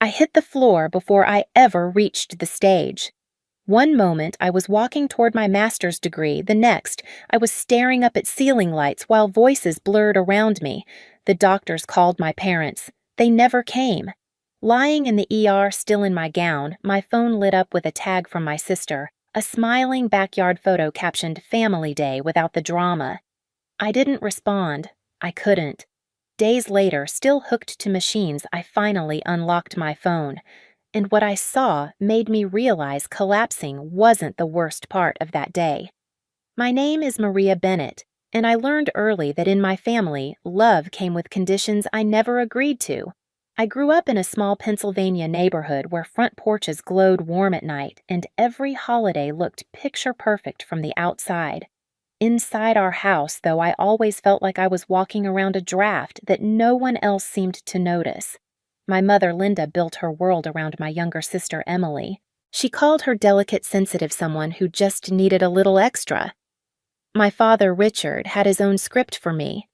I hit the floor before I ever reached the stage. One moment I was walking toward my master's degree, the next I was staring up at ceiling lights while voices blurred around me. The doctors called my parents. They never came. Lying in the ER still in my gown, my phone lit up with a tag from my sister, a smiling backyard photo captioned "Family Day" without the drama. I didn't respond. I couldn't. Days later, still hooked to machines, I finally unlocked my phone. And what I saw made me realize collapsing wasn't the worst part of that day. My name is Maria Bennett, and I learned early that in my family, love came with conditions I never agreed to. I grew up in a small Pennsylvania neighborhood where front porches glowed warm at night and every holiday looked picture perfect from the outside. Inside our house, though, I always felt like I was walking around a draft that no one else seemed to notice. My mother, Linda, built her world around my younger sister, Emily. She called her delicate, sensitive someone who just needed a little extra. My father, Richard, had his own script for me.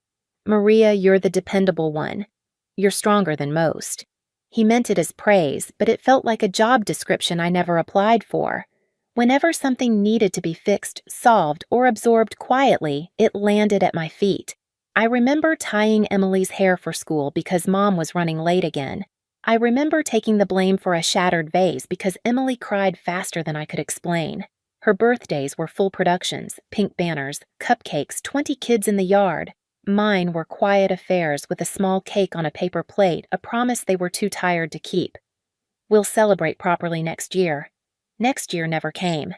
"Maria, you're the dependable one. You're stronger than most." He meant it as praise, but it felt like a job description I never applied for. Whenever something needed to be fixed, solved, or absorbed quietly, it landed at my feet. I remember tying Emily's hair for school because Mom was running late again. I remember taking the blame for a shattered vase because Emily cried faster than I could explain. Her birthdays were full productions, pink banners, cupcakes, 20 kids in the yard. Mine were quiet affairs with a small cake on a paper plate, a promise they were too tired to keep. "We'll celebrate properly next year." Next year never came.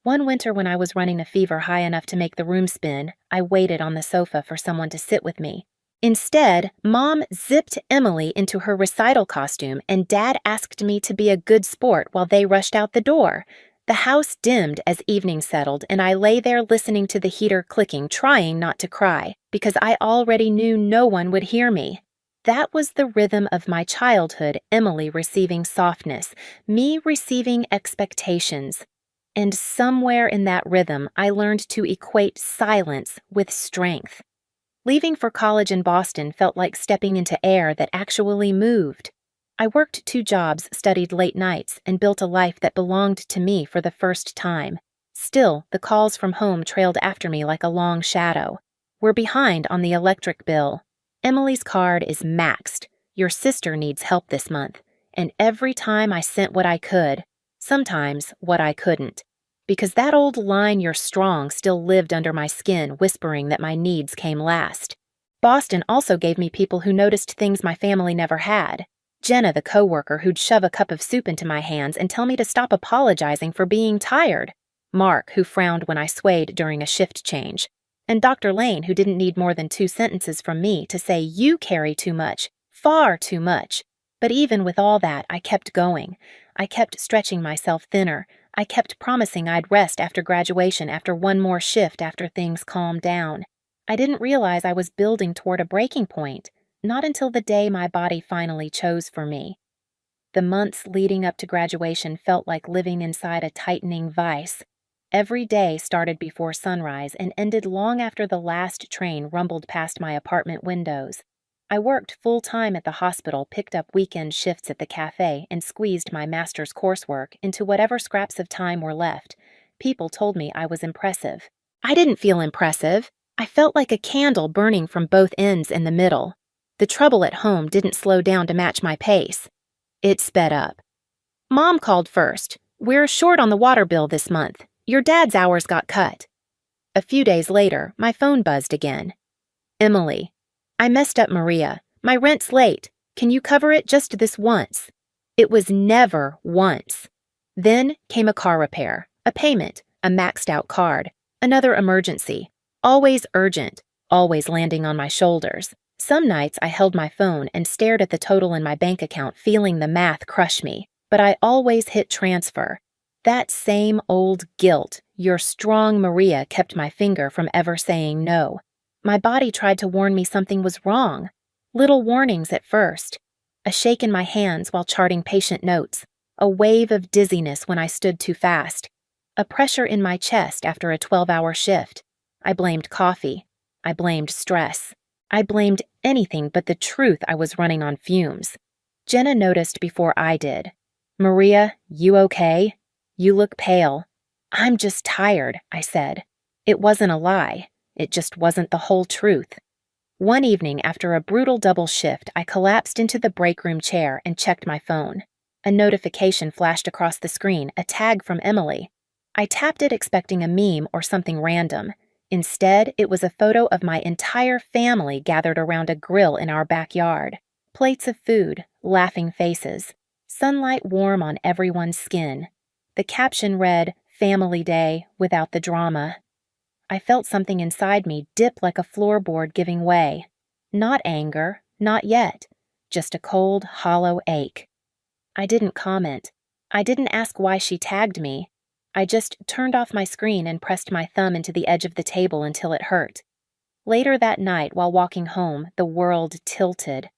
One winter when I was running a fever high enough to make the room spin, I waited on the sofa for someone to sit with me. Instead, Mom zipped Emily into her recital costume and Dad asked me to be a good sport while they rushed out the door. The house dimmed as evening settled and I lay there listening to the heater clicking, trying not to cry, because I already knew no one would hear me. That was the rhythm of my childhood, Emily receiving softness, me receiving expectations. And somewhere in that rhythm, I learned to equate silence with strength. Leaving for college in Boston felt like stepping into air that actually moved. I worked 2 jobs, studied late nights, and built a life that belonged to me for the first time. Still, the calls from home trailed after me like a long shadow. "We're behind on the electric bill. Emily's card is maxed. Your sister needs help this month." And every time I sent what I could, sometimes what I couldn't. Because that old line, "You're strong," still lived under my skin, whispering that my needs came last. Boston also gave me people who noticed things my family never had. Jenna, the coworker who'd shove a cup of soup into my hands and tell me to stop apologizing for being tired. Mark, who frowned when I swayed during a shift change. And Dr. Lane, who didn't need more than 2 sentences from me to say, "You carry too much, far too much." But even with all that, I kept going. I kept stretching myself thinner. I kept promising I'd rest after graduation, after one more shift, after things calmed down. I didn't realize I was building toward a breaking point, not until the day my body finally chose for me. The months leading up to graduation felt like living inside a tightening vice. Every day started before sunrise and ended long after the last train rumbled past my apartment windows. I worked full-time at the hospital, picked up weekend shifts at the cafe, and squeezed my master's coursework into whatever scraps of time were left. People told me I was impressive. I didn't feel impressive. I felt like a candle burning from both ends in the middle. The trouble at home didn't slow down to match my pace. It sped up. Mom called first. "We're short on the water bill this month. Your dad's hours got cut." A few days later, my phone buzzed again. "Emily, I messed up Maria. My rent's late. Can you cover it just this once?" It was never once. Then came a car repair, a payment, a maxed-out card, another emergency. Always urgent, always landing on my shoulders. Some nights I held my phone and stared at the total in my bank account, feeling the math crush me, but I always hit transfer. That same old guilt, "You're strong, Maria," kept my finger from ever saying no. My body tried to warn me something was wrong. Little warnings at first. A shake in my hands while charting patient notes. A wave of dizziness when I stood too fast. A pressure in my chest after a 12-hour shift. I blamed coffee. I blamed stress. I blamed anything but the truth I was running on fumes. Jenna noticed before I did. "Maria, you okay? You look pale." "I'm just tired," I said. It wasn't a lie. It just wasn't the whole truth. One evening, after a brutal double shift, I collapsed into the break room chair and checked my phone. A notification flashed across the screen, a tag from Emily. I tapped it expecting a meme or something random. Instead, it was a photo of my entire family gathered around a grill in our backyard. Plates of food, laughing faces, sunlight warm on everyone's skin. The caption read, "Family Day without the drama." I felt something inside me dip like a floorboard giving way. Not anger, not yet, just a cold, hollow ache. I didn't comment. I didn't ask why she tagged me. I just turned off my screen and pressed my thumb into the edge of the table until it hurt. Later that night, while walking home, the world tilted.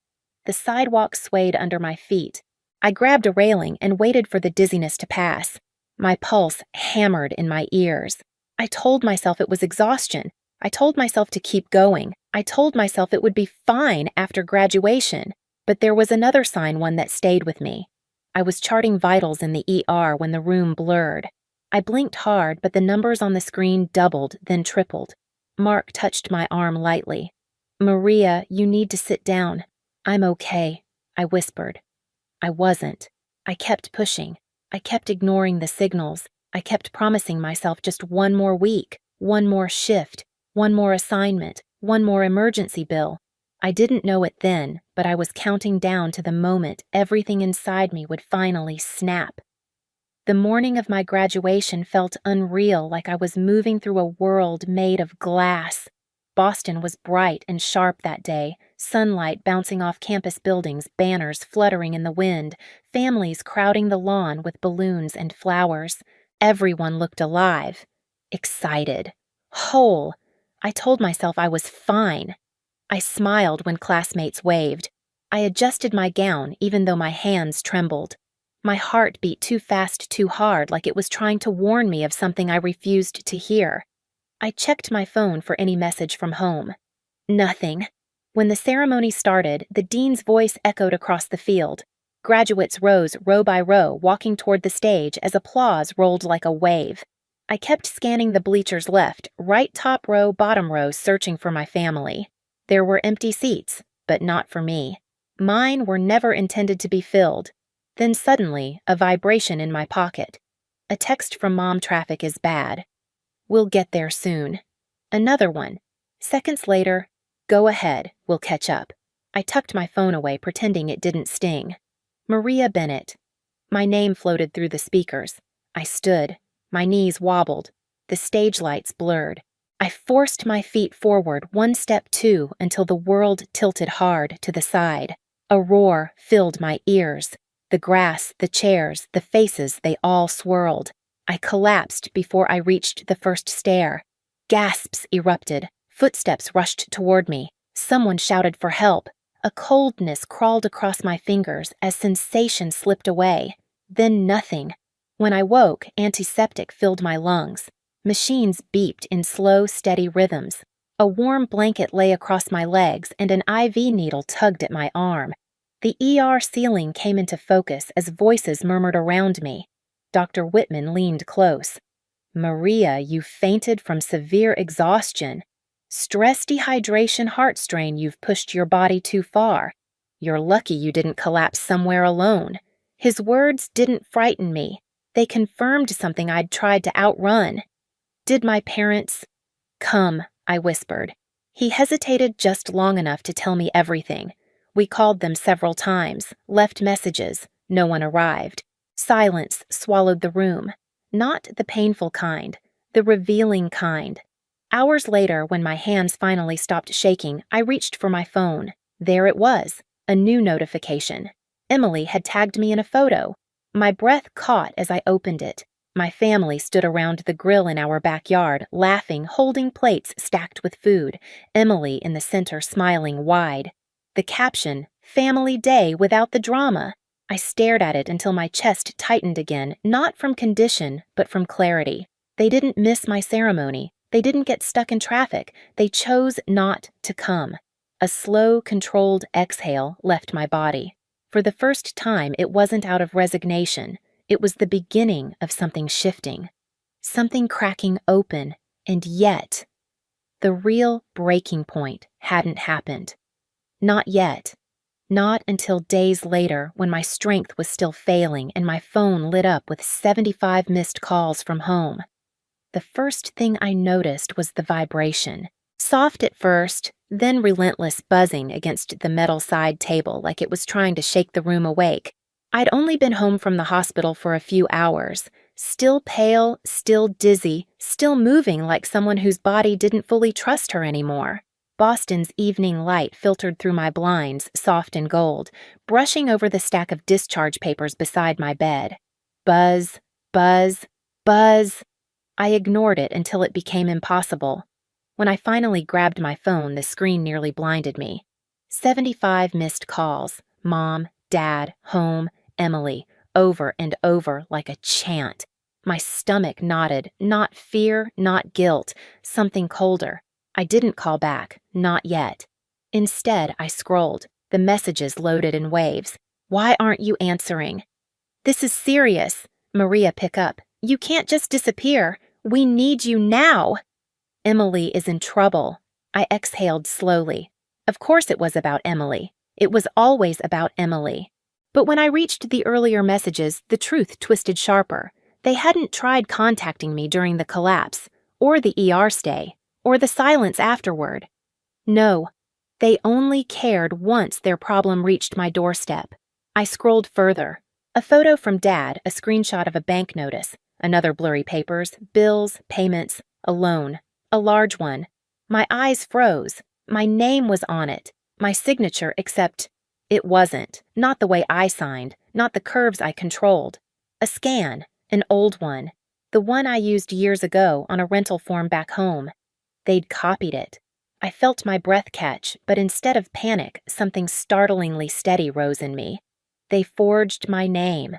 The sidewalk swayed under my feet. I grabbed a railing and waited for the dizziness to pass. My pulse hammered in my ears. I told myself it was exhaustion. I told myself to keep going. I told myself it would be fine after graduation. But there was another one that stayed with me. I was charting vitals in the ER when the room blurred. I blinked hard, but the numbers on the screen doubled, then tripled. Mark touched my arm lightly. "Maria, you need to sit down." "I'm okay," I whispered. I wasn't. I kept pushing. I kept ignoring the signals. I kept promising myself just one more week, one more shift, one more assignment, one more emergency bill. I didn't know it then, but I was counting down to the moment everything inside me would finally snap. The morning of my graduation felt unreal, like I was moving through a world made of glass. Boston was bright and sharp that day, sunlight bouncing off campus buildings, banners fluttering in the wind, families crowding the lawn with balloons and flowers. Everyone looked alive, excited, whole. I told myself I was fine. I smiled when classmates waved. I adjusted my gown even though my hands trembled. My heart beat too fast, too hard, like it was trying to warn me of something I refused to hear. I checked my phone for any message from home. Nothing. When the ceremony started, the dean's voice echoed across the field. Graduates rose row by row, walking toward the stage as applause rolled like a wave. I kept scanning the bleachers left, right top row, bottom row, searching for my family. There were empty seats, but not for me. Mine were never intended to be filled. Then suddenly, a vibration in my pocket. A text from Mom. "Traffic is bad. We'll get there soon." Another one. Seconds later, "Go ahead, we'll catch up." I tucked my phone away, pretending it didn't sting. "Maria Bennett." My name floated through the speakers. I stood. My knees wobbled. The stage lights blurred. I forced my feet forward, one step, two, until the world tilted hard to the side. A roar filled my ears. The grass, the chairs, the faces, they all swirled. I collapsed before I reached the first stair. Gasps erupted. Footsteps rushed toward me. Someone shouted for help. A coldness crawled across my fingers as sensation slipped away. Then nothing. When I woke, antiseptic filled my lungs. Machines beeped in slow, steady rhythms. A warm blanket lay across my legs and an IV needle tugged at my arm. The ER ceiling came into focus as voices murmured around me. Dr. Whitman leaned close. "Maria, you fainted from severe exhaustion. Stress, dehydration, heart strain, you've pushed your body too far. You're lucky you didn't collapse somewhere alone." His words didn't frighten me. They confirmed something I'd tried to outrun. "Did my parents—" "Come," I whispered. He hesitated just long enough to tell me everything. We called them several times, left messages. No one arrived. Silence swallowed the room. Not the painful kind, the revealing kind. Hours later, when my hands finally stopped shaking, I reached for my phone. There it was, a new notification. Emily had tagged me in a photo. My breath caught as I opened it. My family stood around the grill in our backyard, laughing, holding plates stacked with food, Emily in the center smiling wide. The caption, "Family Day without the drama." I stared at it until my chest tightened again, not from condition, but from clarity. They didn't miss my ceremony. They didn't get stuck in traffic. They chose not to come. A slow, controlled exhale left my body. For the first time, it wasn't out of resignation. It was the beginning of something shifting, something cracking open, and yet, the real breaking point hadn't happened. Not yet. Not until days later when my strength was still failing and my phone lit up with 75 missed calls from home. The first thing I noticed was the vibration. Soft at first, then relentless buzzing against the metal side table like it was trying to shake the room awake. I'd only been home from the hospital for a few hours, still pale, still dizzy, still moving like someone whose body didn't fully trust her anymore. Boston's evening light filtered through my blinds, soft and gold, brushing over the stack of discharge papers beside my bed. Buzz, buzz, buzz. I ignored it until it became impossible. When I finally grabbed my phone, the screen nearly blinded me. 75 missed calls. Mom, Dad, home, Emily, over and over like a chant. My stomach knotted, not fear, not guilt, something colder. I didn't call back, not yet. Instead, I scrolled. The messages loaded in waves. Why aren't you answering? This is serious. Maria, pick up. You can't just disappear. We need you now. Emily is in trouble. I exhaled slowly. Of course it was about Emily. It was always about Emily. But when I reached the earlier messages, the truth twisted sharper. They hadn't tried contacting me during the collapse, or the ER stay, or the silence afterward. No, they only cared once their problem reached my doorstep. I scrolled further. A photo from Dad, a screenshot of a bank notice, another blurry papers, bills, payments, a loan, a large one. My eyes froze. My name was on it, my signature, except it wasn't, not the way I signed, not the curves I controlled. A scan, an old one, the one I used years ago on a rental form back home. They'd copied it. I felt my breath catch, but instead of panic, something startlingly steady rose in me. They forged my name.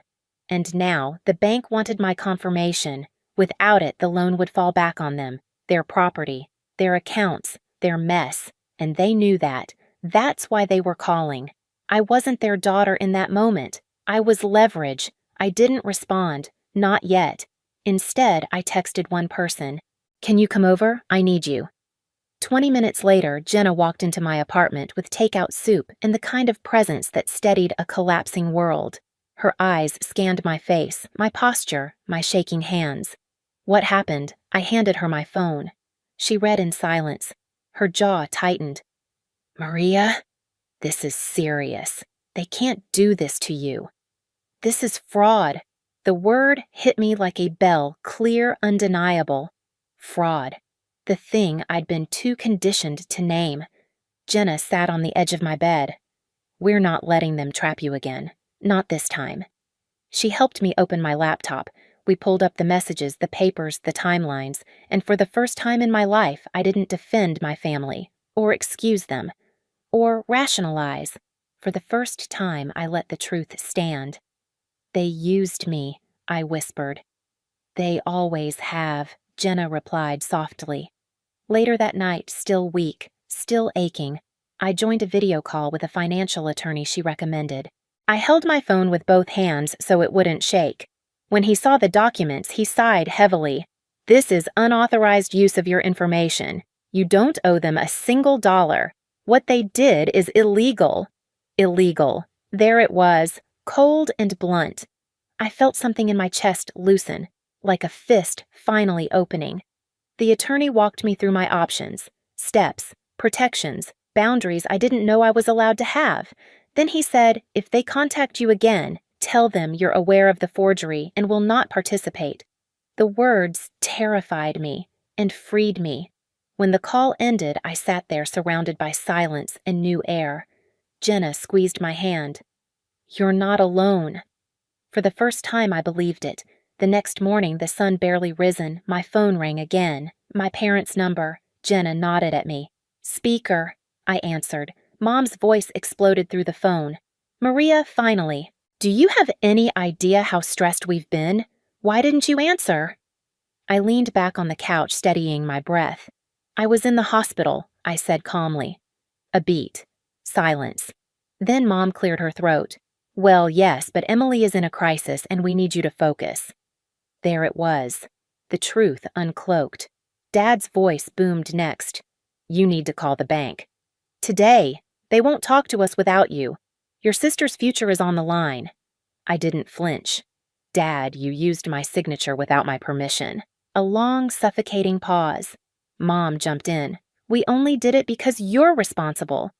And now, the bank wanted my confirmation. Without it, the loan would fall back on them, their property, their accounts, their mess. And they knew that. That's why they were calling. I wasn't their daughter in that moment. I was leverage. I didn't respond. Not yet. Instead, I texted one person. Can you come over? I need you. 20 minutes later, Jenna walked into my apartment with takeout soup and the kind of presence that steadied a collapsing world. Her eyes scanned my face, my posture, my shaking hands. What happened? I handed her my phone. She read in silence. Her jaw tightened. Maria, this is serious. They can't do this to you. This is fraud. The word hit me like a bell, clear, undeniable. Fraud. The thing I'd been too conditioned to name. Jenna sat on the edge of my bed. We're not letting them trap you again. Not this time. She helped me open my laptop. We pulled up the messages, the papers, the timelines, and for the first time in my life, I didn't defend my family, or excuse them, or rationalize. For the first time, I let the truth stand. They used me, I whispered. They always have, Jenna replied softly. Later that night, still weak, still aching, I joined a video call with a financial attorney she recommended. I held my phone with both hands so it wouldn't shake. When he saw the documents, he sighed heavily. This is unauthorized use of your information. You don't owe them a single dollar. What they did is illegal. Illegal. There it was, cold and blunt. I felt something in my chest loosen, like a fist finally opening. The attorney walked me through my options, steps, protections, boundaries I didn't know I was allowed to have. Then he said, if they contact you again, tell them you're aware of the forgery and will not participate. The words terrified me and freed me. When the call ended, I sat there surrounded by silence and new air. Jenna squeezed my hand. You're not alone. For the first time, I believed it. The next morning, the sun barely risen, my phone rang again. My parents' number. Jenna nodded at me. Speaker, I answered. Mom's voice exploded through the phone. Maria, finally. Do you have any idea how stressed we've been? Why didn't you answer? I leaned back on the couch, steadying my breath. I was in the hospital, I said calmly. A beat. Silence. Then Mom cleared her throat. Well, yes, but Emily is in a crisis and we need you to focus. There it was. The truth uncloaked. Dad's voice boomed next. You need to call the bank. Today. They won't talk to us without you. Your sister's future is on the line. I didn't flinch. Dad, you used my signature without my permission. A long, suffocating pause. Mom jumped in. We only did it because you're responsible.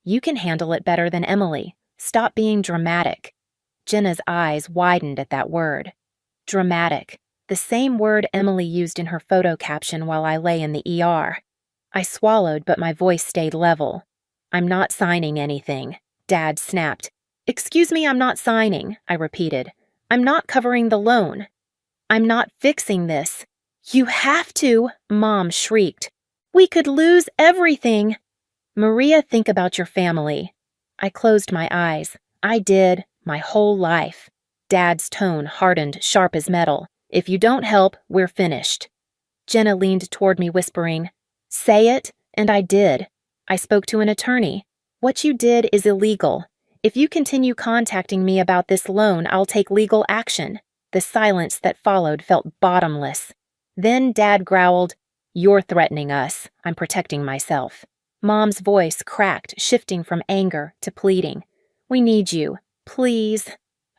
You can handle it better than Emily. Stop being dramatic. Jenna's eyes widened at that word. Dramatic. The same word Emily used in her photo caption while I lay in the ER. I swallowed, but my voice stayed level. I'm not signing anything, Dad snapped. Excuse me, I'm not signing, I repeated. I'm not covering the loan. I'm not fixing this. You have to, Mom shrieked. We could lose everything. Maria, think about your family. I closed my eyes. I did, my whole life. Dad's tone hardened, sharp as metal. If you don't help, we're finished. Jenna leaned toward me, whispering, Say it, and I did. I spoke to an attorney. What you did is illegal. If you continue contacting me about this loan, I'll take legal action. The silence that followed felt bottomless. Then Dad growled, You're threatening us. I'm protecting myself. Mom's voice cracked, shifting from anger to pleading. We need you. Please.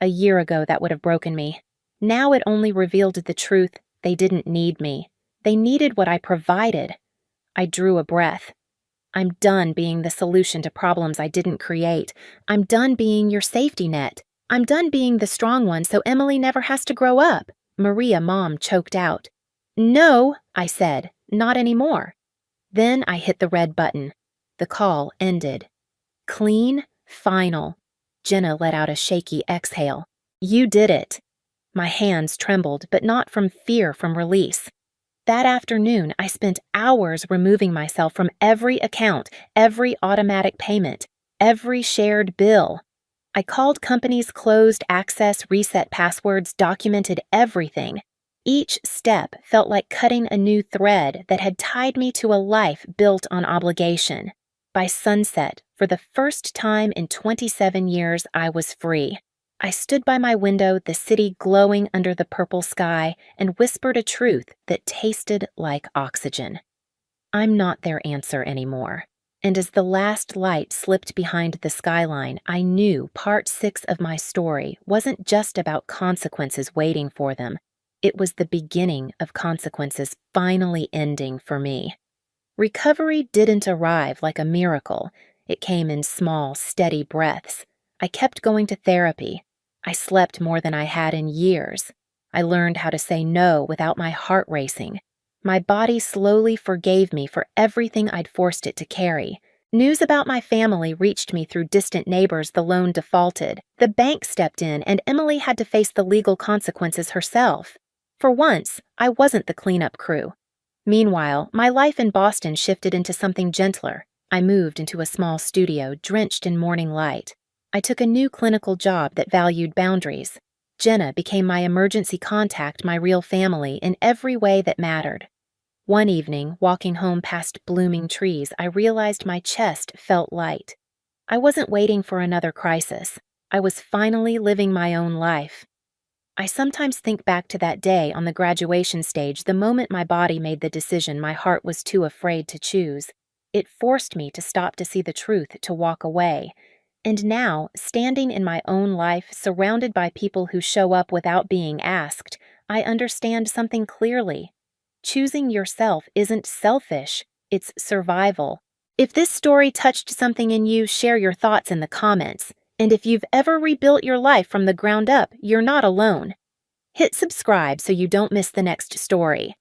A year ago, that would have broken me. Now it only revealed the truth. They didn't need me. They needed what I provided. I drew a breath. I'm done being the solution to problems I didn't create. I'm done being your safety net. I'm done being the strong one so Emily never has to grow up. Maria, Mom choked out. No, I said, not anymore. Then I hit the red button. The call ended. Clean, final. Jenna let out a shaky exhale. You did it. My hands trembled, but not from fear, from release. That afternoon, I spent hours removing myself from every account, every automatic payment, every shared bill. I called companies, closed access, reset passwords, documented everything. Each step felt like cutting a new thread that had tied me to a life built on obligation. By sunset, for the first time in 27 years, I was free. I stood by my window, the city glowing under the purple sky, and whispered a truth that tasted like oxygen. I'm not their answer anymore. And as the last light slipped behind the skyline, I knew part 6 of my story wasn't just about consequences waiting for them. It was the beginning of consequences finally ending for me. Recovery didn't arrive like a miracle. It came in small, steady breaths. I kept going to therapy. I slept more than I had in years. I learned how to say no without my heart racing. My body slowly forgave me for everything I'd forced it to carry. News about my family reached me through distant neighbors. The loan defaulted. The bank stepped in, and Emily had to face the legal consequences herself. For once, I wasn't the cleanup crew. Meanwhile, my life in Boston shifted into something gentler. I moved into a small studio drenched in morning light. I took a new clinical job that valued boundaries. Jenna became my emergency contact, my real family, in every way that mattered. One evening, walking home past blooming trees, I realized my chest felt light. I wasn't waiting for another crisis. I was finally living my own life. I sometimes think back to that day on the graduation stage, the moment my body made the decision my heart was too afraid to choose. It forced me to stop to see the truth, to walk away. And now, standing in my own life, surrounded by people who show up without being asked, I understand something clearly. Choosing yourself isn't selfish, it's survival. If this story touched something in you, share your thoughts in the comments. And if you've ever rebuilt your life from the ground up, you're not alone. Hit subscribe so you don't miss the next story.